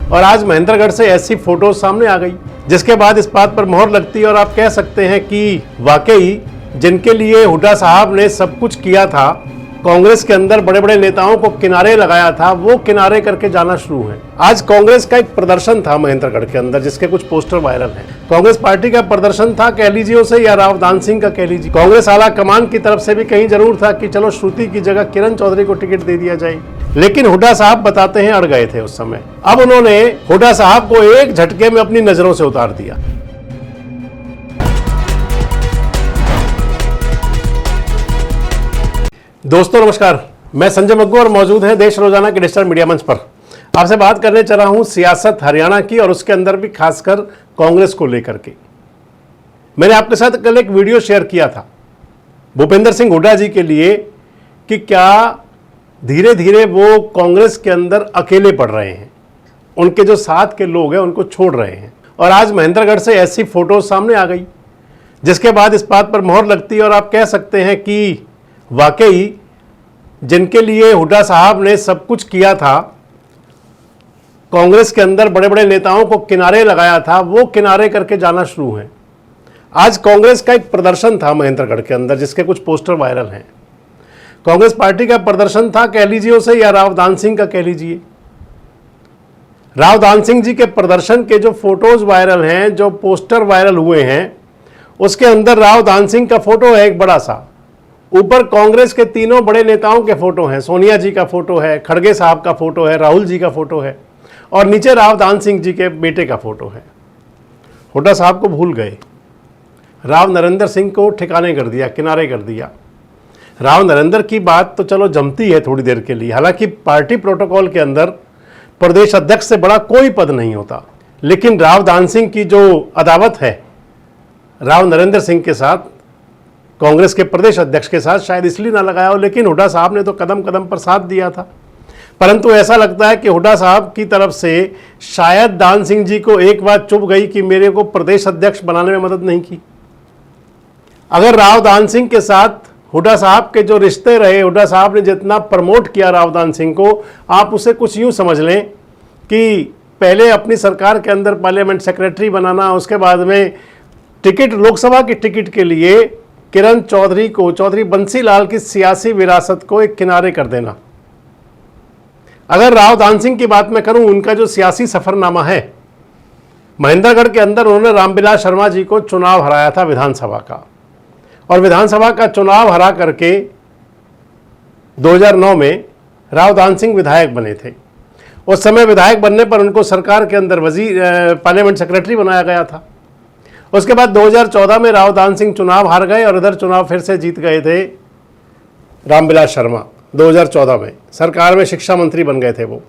और आज महेंद्रगढ़ से ऐसी फोटो सामने आ गई जिसके बाद इस बात पर मोहर लगती है और आप कह सकते हैं कि वाकई जिनके लिए हुड्डा साहब ने सब कुछ किया था, कांग्रेस के अंदर बड़े बड़े नेताओं को किनारे लगाया था, वो किनारे करके जाना शुरू है। आज कांग्रेस का एक प्रदर्शन था महेंद्रगढ़ के अंदर जिसके कुछ पोस्टर वायरल हैं। कांग्रेस पार्टी का प्रदर्शन था, कह लीजिए उसे, या राव दान सिंह का कह लीजिए। कांग्रेस आला कमान की तरफ से भी कहीं जरूर था कि चलो श्रुति की जगह किरण चौधरी को टिकट दे दिया जाए, लेकिन हुड्डा साहब बताते हैं अड़ गए थे उस समय। अब उन्होंने हुड्डा साहब को एक झटके में अपनी नजरों से उतार दिया। दोस्तों नमस्कार, मैं संजय मग्गू और मौजूद हैं देश रोजाना के डिजिटल मीडिया मंच पर। आपसे बात करने चला हूं सियासत हरियाणा की और उसके अंदर भी खासकर कांग्रेस को लेकर के। मैंने आपके साथ कल एक वीडियो शेयर किया था भूपेंद्र सिंह हुड्डा जी के लिए कि क्या धीरे धीरे वो कांग्रेस के अंदर अकेले पड़ रहे हैं, उनके जो साथ के लोग हैं उनको छोड़ रहे हैं। और आज महेंद्रगढ़ से ऐसी फोटो सामने आ गई जिसके बाद इस बात पर मोहर लगती है और आप कह सकते हैं कि वाकई जिनके लिए हुड्डा साहब ने सब कुछ किया था, कांग्रेस के अंदर बड़े बड़े नेताओं को किनारे लगाया था, वो किनारे करके जाना शुरू है। आज कांग्रेस का एक प्रदर्शन था महेंद्रगढ़ के अंदर जिसके कुछ पोस्टर वायरल हैं। कांग्रेस पार्टी का प्रदर्शन था, कह लीजिए उसे, या राव दान सिंह का कह लीजिए। राव दान सिंह जी के प्रदर्शन के जो फोटोज वायरल हैं, जो पोस्टर वायरल हुए हैं, उसके अंदर राव दान सिंह का फोटो है एक बड़ा सा, ऊपर कांग्रेस के तीनों बड़े नेताओं के फोटो हैं, सोनिया जी का फोटो है, खड़गे साहब का फोटो है, राहुल जी का फोटो है और नीचे राव दान सिंह जी के बेटे का फोटो है। हुड्डा साहब को भूल गए, राव नरेंद्र सिंह को ठिकाने कर दिया, किनारे कर दिया। राव नरेंद्र की बात तो चलो जमती है थोड़ी देर के लिए, हालांकि पार्टी प्रोटोकॉल के अंदर प्रदेश अध्यक्ष से बड़ा कोई पद नहीं होता, लेकिन राव दान सिंह की जो अदावत है राव नरेंद्र सिंह के साथ, कांग्रेस के प्रदेश अध्यक्ष के साथ, शायद इसलिए ना लगाया हो, लेकिन हुड्डा साहब ने तो कदम कदम पर साथ दिया था। परंतु ऐसा लगता है कि हुड्डा साहब की तरफ से शायद दान सिंह जी को एक बात चुभ गई कि मेरे को प्रदेश अध्यक्ष बनाने में मदद नहीं की। अगर राव दान सिंह के साथ हुड्डा साहब के जो रिश्ते रहे, हुड्डा साहब ने जितना प्रमोट किया राव दान सिंह को, आप उसे कुछ यूं समझ लें कि पहले अपनी सरकार के अंदर पार्लियामेंट सेक्रेटरी बनाना, उसके बाद में टिकट, लोकसभा की टिकट के लिए किरण चौधरी को, चौधरी बंसीलाल की सियासी विरासत को एक किनारे कर देना। अगर राव दान सिंह की बात मैं करूं, उनका जो सियासी सफरनामा है, महेंद्रगढ़ के अंदर उन्होंने रामविलास शर्मा जी को चुनाव हराया था विधानसभा का, और विधानसभा का चुनाव हरा करके 2009 में राव दान सिंह विधायक बने थे। उस समय विधायक बनने पर उनको सरकार के अंदर पार्लियामेंट सेक्रेटरी बनाया गया था। उसके बाद 2014 में राव दान सिंह चुनाव हार गए और इधर चुनाव फिर से जीत गए थे रामविलास शर्मा। 2014 में सरकार में शिक्षा मंत्री बन गए थे वो,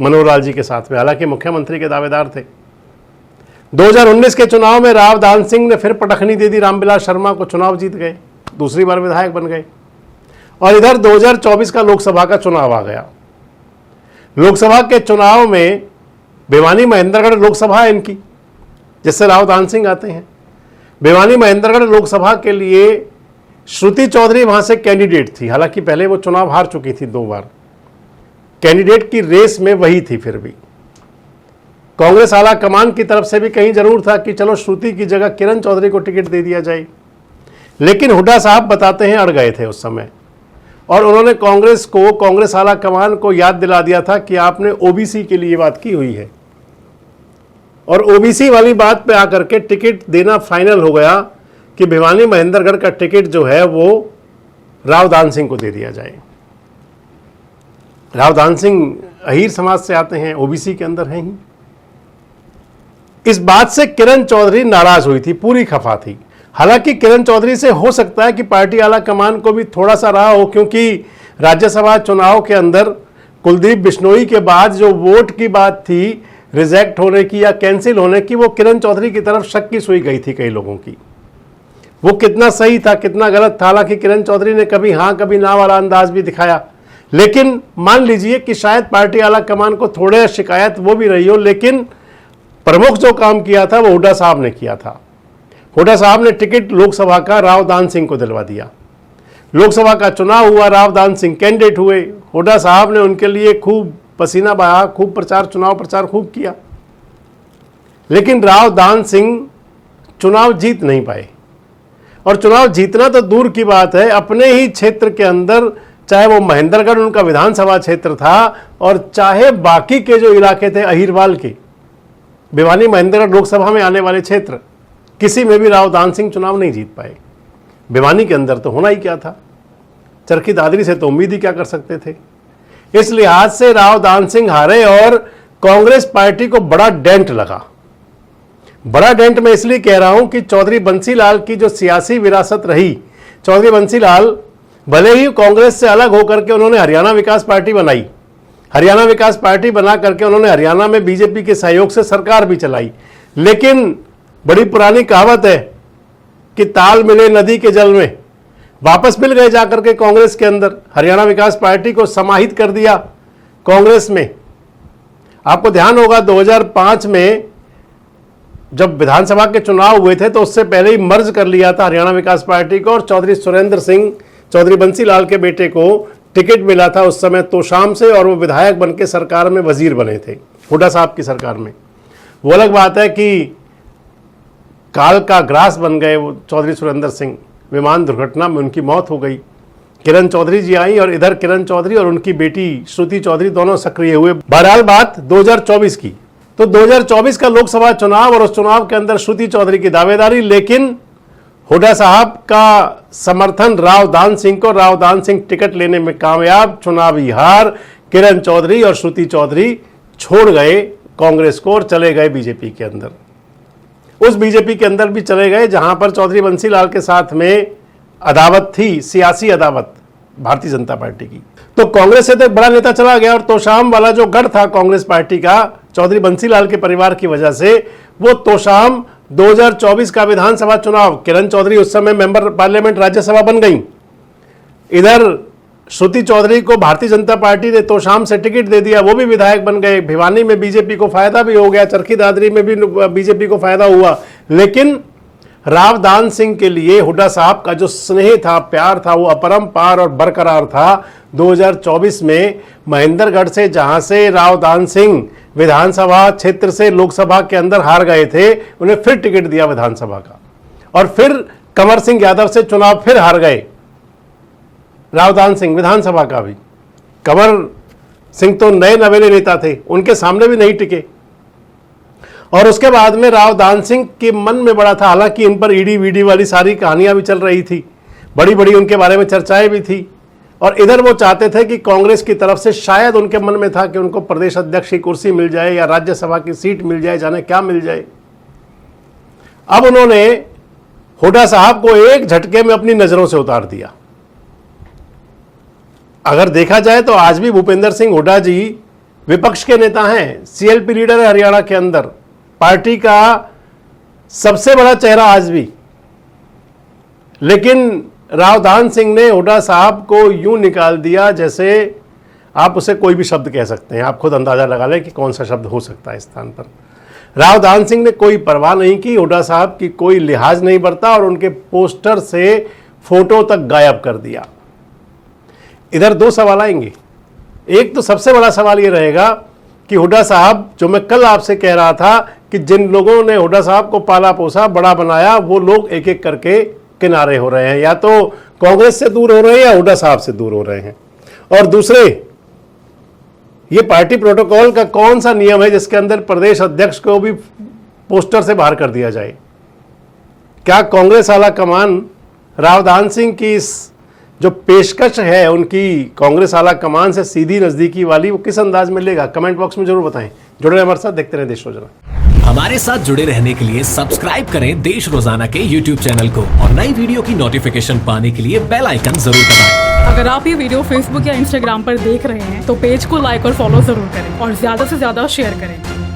मनोहर लाल जी के साथ में, हालांकि मुख्यमंत्री के दावेदार थे। 2019 के चुनाव में राव दान सिंह ने फिर पटखनी दे दी रामविलास शर्मा को, चुनाव जीत गए, दूसरी बार विधायक बन गए। और इधर 2024 का लोकसभा का चुनाव आ गया। लोकसभा के चुनाव में भिवानी महेंद्रगढ़ लोकसभा है इनकी, जिससे राव दान सिंह आते हैं। भिवानी महेंद्रगढ़ लोकसभा के लिए श्रुति चौधरी वहां से कैंडिडेट थी, हालांकि पहले वो चुनाव हार चुकी थी 2 बार। कैंडिडेट की रेस में वही थी। फिर भी कांग्रेस आला कमान की तरफ से भी कहीं जरूर था कि चलो श्रुति की जगह किरण चौधरी को टिकट दे दिया जाए, लेकिन हुड्डा साहब बताते हैं अड़ गए थे उस समय। और उन्होंने कांग्रेस को, कांग्रेस आला कमान को याद दिला दिया था कि आपने ओबीसी के लिए बात की हुई है, और ओबीसी वाली बात पे आकर के टिकट देना फाइनल हो गया कि भिवानी महेंद्रगढ़ का टिकट जो है वो राव दान सिंह को दे दिया जाए। राव दान सिंह अहीर समाज से आते हैं, ओबीसी के अंदर हैं ही। इस बात से किरण चौधरी नाराज हुई थी, पूरी खफा थी। हालांकि किरण चौधरी से हो सकता है कि पार्टी आला कमान को भी थोड़ा सा रहा हो, क्योंकि राज्यसभा चुनाव के अंदर कुलदीप बिश्नोई के बाद जो वोट की बात थी रिजेक्ट होने की या कैंसिल होने की, वो किरण चौधरी की तरफ शक की सुई गई थी कई लोगों की। वो कितना सही था, कितना गलत था, हालांकि किरण चौधरी ने कभी हाँ कभी ना वाला अंदाज भी दिखाया। लेकिन मान लीजिए कि शायद पार्टी आला कमान को थोड़े शिकायत वो भी रही हो, लेकिन प्रमुख जो काम किया था वो हुड्डा साहब ने किया था। हुड्डा साहब ने टिकट लोकसभा का राव दान सिंह को दिलवा दिया। लोकसभा का चुनाव हुआ, राव दान सिंह कैंडिडेट हुए, हुड्डा साहब ने उनके लिए खूब पसीना बहा, खूब प्रचार, चुनाव प्रचार खूब किया, लेकिन राव दान सिंह चुनाव जीत नहीं पाए। और चुनाव जीतना तो दूर की बात है, अपने ही क्षेत्र के अंदर, चाहे वो महेंद्रगढ़ उनका विधानसभा क्षेत्र था और चाहे बाकी के जो इलाके थे अहिरवाल के, भिवानी महेंद्रगढ़ लोकसभा में आने वाले क्षेत्र, किसी में भी राव दान सिंह चुनाव नहीं जीत पाए। भिवानी के अंदर तो होना ही क्या था, चरखी दादरी से तो उम्मीद ही क्या कर सकते थे। इस लिहाज से राव दान सिंह हारे और कांग्रेस पार्टी को बड़ा डेंट लगा। बड़ा डेंट मैं इसलिए कह रहा हूं कि चौधरी बंसीलाल की जो सियासी विरासत रही, चौधरी बंसीलाल भले ही कांग्रेस से अलग होकर के उन्होंने हरियाणा विकास पार्टी बनाई, हरियाणा विकास पार्टी बना करके उन्होंने हरियाणा में बीजेपी के सहयोग से सरकार भी चलाई, लेकिन बड़ी पुरानी कहावत है कि ताल मिले नदी के जल में, वापस मिल गए जाकर के कांग्रेस के अंदर, हरियाणा विकास पार्टी को समाहित कर दिया कांग्रेस में। आपको ध्यान होगा 2005 में जब विधानसभा के चुनाव हुए थे तो उससे पहले ही मर्ज कर लिया था हरियाणा विकास पार्टी को, और चौधरी सुरेंद्र सिंह, चौधरी बंसीलाल के बेटे को टिकट मिला था उस समय तोशाम से, और वो विधायक बन के सरकार में वजीर बने थे, हुड्डा साहब की सरकार में। वो अलग बात है कि काल का ग्रास बन गए वो चौधरी सुरेंद्र सिंह, विमान दुर्घटना में उनकी मौत हो गई। किरण चौधरी जी आई और इधर किरण चौधरी और उनकी बेटी श्रुति चौधरी दोनों सक्रिय हुए। बहरहाल बात 2024 की, तो 2024 का लोकसभा चुनाव और उस चुनाव के अंदर श्रुति चौधरी की दावेदारी, लेकिन हुड्डा साहब का समर्थन राव दान सिंह को, राव दान सिंह टिकट लेने में कामयाब, चुनावी हार, किरण चौधरी और श्रुति चौधरी छोड़ गए कांग्रेस को और चले गए बीजेपी के अंदर। उस बीजेपी के अंदर भी चले गए जहां पर चौधरी बंसीलाल के साथ में अदावत थी, सियासी अदावत भारतीय जनता पार्टी की। तो कांग्रेस से तो एक बड़ा नेता चला गया और तोशाम वाला जो गढ़ था कांग्रेस पार्टी का चौधरी बंसीलाल के परिवार की वजह से, वो तोशाम 2024 का विधानसभा चुनाव, किरण चौधरी उस समय मेंबर पार्लियामेंट राज्यसभा बन गई, इधर श्रुति चौधरी को भारतीय जनता पार्टी ने तोशाम से टिकट दे दिया, वो भी विधायक बन गए। भिवानी में बीजेपी को फायदा भी हो गया, चरखी दादरी में भी बीजेपी को फायदा हुआ, लेकिन राव दान सिंह के लिए हुड्डा साहब का जो स्नेह था, प्यार था, वो अपरंपार और बरकरार था। 2024 में महेंद्रगढ़ से, जहां से राव दान सिंह विधानसभा क्षेत्र से लोकसभा के अंदर हार गए थे, उन्हें फिर टिकट दिया विधानसभा का, और फिर कंवर सिंह यादव से चुनाव फिर हार गए राव दान सिंह विधानसभा का भी। कंवर सिंह तो नए नवेले नेता थे, उनके सामने भी नहीं टिके, और उसके बाद में राव दान सिंह के मन में बड़ा था, हालांकि इन पर ईडी वीडी वाली सारी कहानियां भी चल रही थी, बड़ी बड़ी उनके बारे में चर्चाएं भी थी, और इधर वो चाहते थे कि कांग्रेस की तरफ से शायद उनके मन में था कि उनको प्रदेश अध्यक्ष की कुर्सी मिल जाए या राज्यसभा की सीट मिल जाए, जाने क्या मिल जाए। अब उन्होंने हुड्डा साहब को एक झटके में अपनी नजरों से उतार दिया। अगर देखा जाए तो आज भी भूपेंद्र सिंह हुड्डा जी विपक्ष के नेता हैं, सीएलपी लीडर है हरियाणा के अंदर, पार्टी का सबसे बड़ा चेहरा आज भी, लेकिन राव दान सिंह ने हुड्डा साहब को यूं निकाल दिया जैसे आप उसे कोई भी शब्द कह सकते हैं, आप खुद अंदाजा लगा लें कि कौन सा शब्द हो सकता है इस स्थान पर। राव दान सिंह ने कोई परवाह नहीं की, हुड्डा साहब की कोई लिहाज नहीं बरता और उनके पोस्टर से फोटो तक गायब कर दिया। इधर दो सवाल आएंगे। एक तो सबसे बड़ा सवाल ये रहेगा कि हुड्डा साहब, जो मैं कल आपसे कह रहा था कि जिन लोगों ने हुड्डा साहब को पाला पोसा, बड़ा बनाया, वो लोग एक एक करके किनारे हो रहे हैं, या तो कांग्रेस से दूर हो रहे हैं या हुड्डा साहब से दूर हो रहे हैं। और दूसरे, ये पार्टी प्रोटोकॉल का कौन सा नियम है जिसके अंदर प्रदेश अध्यक्ष को भी पोस्टर से बाहर कर दिया जाए? क्या कांग्रेस आला कमान राव दान सिंह की इस जो पेशकश है उनकी कांग्रेस आला कमान से सीधी नजदीकी वाली, वो किस अंदाज में लेगा? कमेंट बॉक्स में जरूर बताएं। जुड़े रहे हमारे साथ, देखते रहे देश रोजाना। हमारे साथ जुड़े रहने के लिए सब्सक्राइब करें देश रोजाना के YouTube चैनल को, और नई वीडियो की नोटिफिकेशन पाने के लिए बेल आइकन जरूर दबाएं। अगर आप ये वीडियो Facebook या Instagram पर देख रहे हैं तो पेज को लाइक और फॉलो जरूर करें और ज्यादा से ज्यादा शेयर करें।